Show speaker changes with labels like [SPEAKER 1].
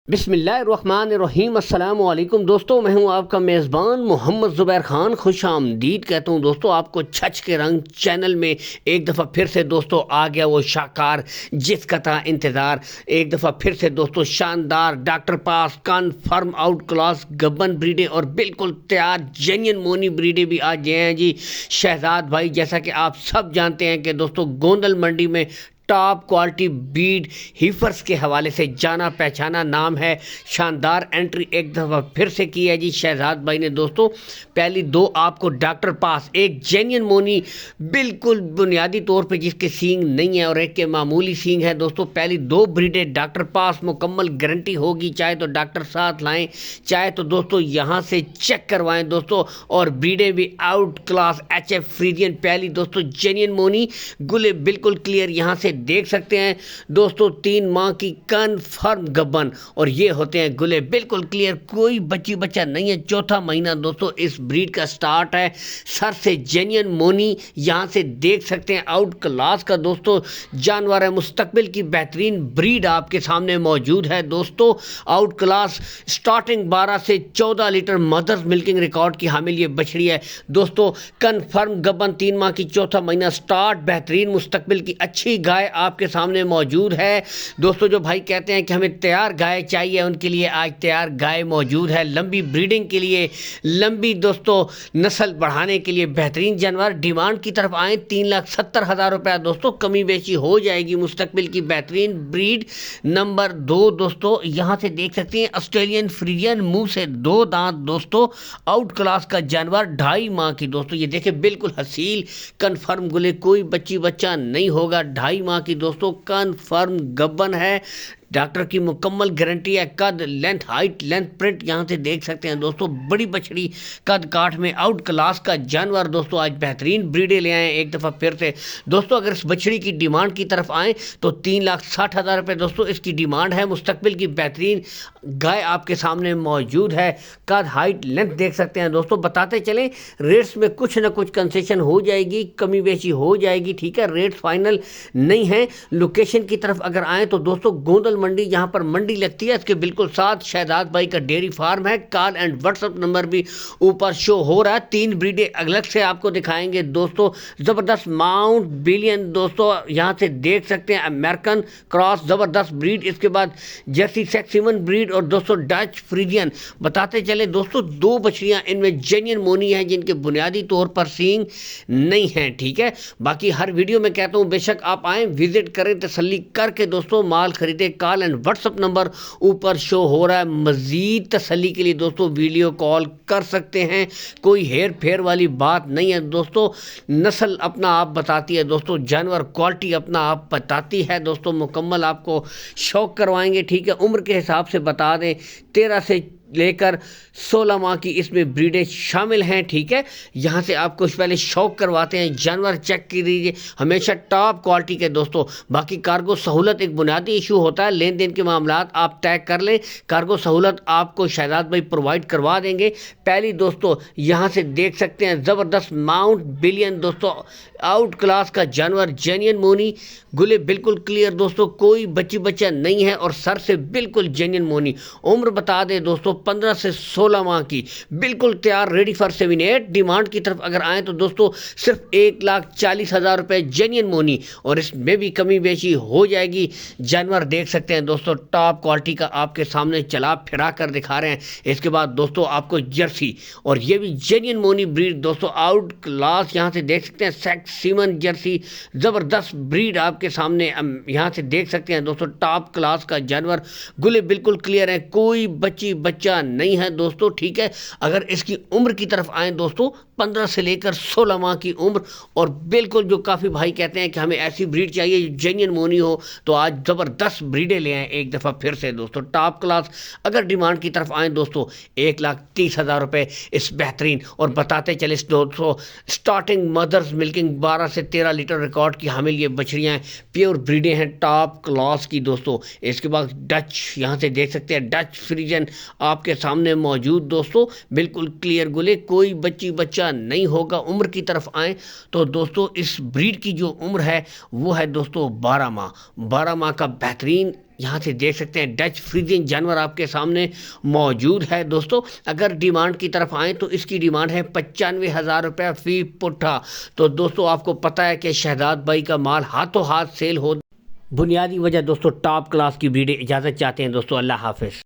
[SPEAKER 1] बिस्मिल्लाहिर्रहमानिर्रहीम। अस्सलाम वालेकुम दोस्तों, मैं हूं आपका मेज़बान मोहम्मद ज़ुबैर ख़ान। खुश आमदीद कहता हूं दोस्तों आपको छच के रंग चैनल में एक दफ़ा फिर से दोस्तों आ गया वो शाहकार जिसका था इंतज़ार। एक दफ़ा फिर से दोस्तों शानदार डॉक्टर पास कन्फर्म आउट क्लास गब्बन ब्रीडें और बिल्कुल तैयार जेन्युइन मोनी ब्रीडें भी आज गए हैं जी शहजाद भाई। जैसा कि आप सब जानते हैं कि दोस्तों गोंदल मंडी में टॉप क्वालिटी बीड हीफर्स के हवाले से जाना पहचाना नाम है। शानदार एंट्री एक दफ़ा फिर से की है जी शहजाद भाई ने दोस्तों। पहली दो आपको डॉक्टर पास, एक जेन्युइन मोनी बिल्कुल बुनियादी तौर पे जिसके सींग नहीं है और एक के मामूली सींग है दोस्तों। पहली दो ब्रीडें डॉक्टर पास मुकम्मल गारंटी होगी, चाहे तो डॉक्टर साथ लाएं चाहे तो दोस्तों यहाँ से चेक करवाएं दोस्तों। और ब्रीडें भी आउट क्लास HF फ्रीजियन पहली दोस्तों जेन्युइन मोनी गुले बिल्कुल क्लियर यहाँ से देख सकते हैं दोस्तों। 3 माह की कन्फर्म गब्बन और ये होते हैं गुले बिल्कुल क्लियर, कोई बच्चा नहीं है। चौथा महीना दोस्तों इस ब्रीड का स्टार्ट है। सर से जेन्युइन मोनी यहाँ से देख सकते हैं आउट क्लास का दोस्तों जानवर है। मुस्तकबिल की बेहतरीन ब्रीड आपके सामने मौजूद है दोस्तों। आउट क्लास स्टार्टिंग 12 से 14 लीटर मदर्स मिल्किंग रिकॉर्ड की हामिल ये बछड़ी है दोस्तों। कन्फर्म गब्बन 3 माह की चौथा महीना स्टार्ट, बेहतरीन मुस्तकबिल की अच्छी गाय आपके सामने मौजूद है दोस्तों। जो भाई कहते हैं कि हमें तैयार गाय चाहिए उनके लिए आज तैयार गाय मौजूद है। लंबी ब्रीडिंग के लिए, लंबी दोस्तों नस्ल बढ़ाने के लिए बेहतरीन जानवर। डिमांड की तरफ आए 3,70,000 रुपया दोस्तों, कमी बेची हो जाएगी। मुस्तकबिल की बेहतरीन ब्रीड नंबर 2 दोस्तों यहाँ से देख सकते हैं ऑस्ट्रेलियन फ्रीजियन, मुंह से 2 दांत दोस्तों, आउट क्लास का जानवर 2.5 माह की दोस्तों। ये देखें बिल्कुल हसील कन्फर्म गुले, कोई बच्चा नहीं होगा। 2.5 माह की दोस्तों कन्फर्म गब्बन है। डॉक्टर की मुकम्मल गारंटी है। कद, लेंथ, हाइट, लेंथ, प्रिंट यहाँ से देख सकते हैं दोस्तों। बड़ी बछड़ी कद काठ में आउट क्लास का जानवर दोस्तों। आज बेहतरीन ब्रीडें ले आए एक दफ़ा फिर से दोस्तों। अगर इस बछड़ी की डिमांड की तरफ आएँ तो 3,60,000 रुपये दोस्तों इसकी डिमांड है। मुस्तकबिल की बेहतरीन गाय आपके सामने मौजूद है। कद, हाइट, लेंथ देख सकते हैं दोस्तों। बताते चलें रेट्स में कुछ ना कुछ कंसेशन हो जाएगी, कमी बेची हो जाएगी, ठीक है। रेट्स फाइनल नहीं है। लोकेशन की तरफ अगर आएँ तो दोस्तों गोंदल मंडी जहां पर मंडी लगती है इसके बिल्कुल साथ शहजाद भाई का डेयरी फार्म है। कॉल एंड व्हाट्सएप नंबर भी ऊपर शो हो रहा है। 3 ब्रीडें अलग से आपको दिखाएंगे दोस्तों। जबरदस्त माउंट बिलियन दोस्तों यहां से देख सकते हैं, अमेरिकन क्रॉस जबरदस्त ब्रीड। इसके बाद जर्सी सेक्सिमन ब्रीड और दोस्तों डच फ्रीजियन। बताते चले दोस्तों 2 बछड़ियां इनमें जेन्युइन मोनी है जिनके बुनियादी तौर पर सींग नहीं है, ठीक है। बाकी हर वीडियो में कहता हूं बेशक आप आए, विजिट करें, तसल्ली करके दोस्तों माल खरीदे। कॉल एंड व्हाट्सएप नंबर ऊपर शो हो रहा है। मजीद तसल्ली के लिए दोस्तों वीडियो कॉल कर सकते हैं। कोई हेर फेर वाली बात नहीं है दोस्तों। नस्ल अपना आप बताती है दोस्तों, जानवर क्वालिटी अपना आप बताती है दोस्तों। मुकम्मल आपको शौक करवाएंगे, ठीक है। उम्र के हिसाब से बता दें 13 से लेकर 16 माह की इसमें ब्रीडें शामिल हैं, ठीक है। यहाँ से आपको पहले शौक करवाते हैं, जानवर चेक कीजिए, हमेशा टॉप क्वालिटी के दोस्तों। बाकी कार्गो सहूलत एक बुनियादी इशू होता है, लेन देन के मामलात आप तय कर लें, कार्गो सहूलत आपको शहजाद भाई प्रोवाइड करवा देंगे। पहली दोस्तों यहाँ से देख सकते हैं ज़बरदस्त माउंट बिलियन दोस्तों, आउट क्लास का जानवर, जेन्युइन मोनी, गुले बिल्कुल क्लियर दोस्तों, कोई बच्चा नहीं है और सर से बिल्कुल जेन्युइन मोनी। उम्र बता दें दोस्तों 15 से 16 माह की, बिल्कुल तैयार, रेडी फॉर 7-8। डिमांड की तरफ अगर आएँ तो दोस्तों सिर्फ 1,40,000 रुपये जेन्युइन मोनी और इसमें भी कमी बेची हो जाएगी। जानवर देख सकते हैं दोस्तों टॉप क्वालिटी का आपके सामने चला फिरा कर दिखा रहे हैं। इसके बाद दोस्तों आपको जर्सी और ये भी जेन्युइन मोनी ब्रीड दोस्तों, आउट क्लास यहाँ से देख सकते हैं सेक्सिमन जर्सी, ज़बरदस्त ब्रीड आपके सामने यहाँ से देख सकते हैं दोस्तों। टॉप क्लास का जानवर, गुले बिल्कुल क्लियर है, कोई बच्चा नहीं है दोस्तों, ठीक है। अगर इसकी उम्र की तरफ आए दोस्तों 15 से लेकर 16 माह की उम्र और बिल्कुल जो काफ़ी भाई कहते हैं कि हमें ऐसी ब्रीड चाहिए जो जेन्युइन मोनी हो, तो आज ज़बरदस्त ब्रीडें ले आए एक दफ़ा फिर से दोस्तों टॉप क्लास। अगर डिमांड की तरफ आए दोस्तों 1,30,000 रुपये इस बेहतरीन। और बताते चले दोस्तों स्टार्टिंग मदर्स मिल्किंग 12 से 13 लीटर रिकॉर्ड की हामिल ये बछड़ियाँ प्योर ब्रीडें हैं टॉप क्लास की दोस्तों। इसके बाद डच यहाँ से देख सकते हैं, डच फ्रीजन आपके सामने मौजूद दोस्तों, बिल्कुल क्लियर गुले, कोई बच्चा नहीं होगा। उम्र की तरफ आए तो दोस्तों इस ब्रीड की जो उम्र है वो है दोस्तों 12 माह। 12 माह का बेहतरीन یہاں سے دیکھ سکتے ہیں ڈچ فریزین جانور آپ کے سامنے موجود ہے دوستوں. اگر ڈیمانڈ کی طرف آئیں تو اس کی ڈیمانڈ ہے 95,000 روپے فی پٹھا. تو دوستوں آپ کو پتہ ہے کہ شہزاد بھائی کا مال ہاتھوں ہاتھ سیل ہو. بنیادی وجہ دوستوں ٹاپ کلاس کی بریڈیں. اجازت چاہتے ہیں دوستوں, اللہ حافظ.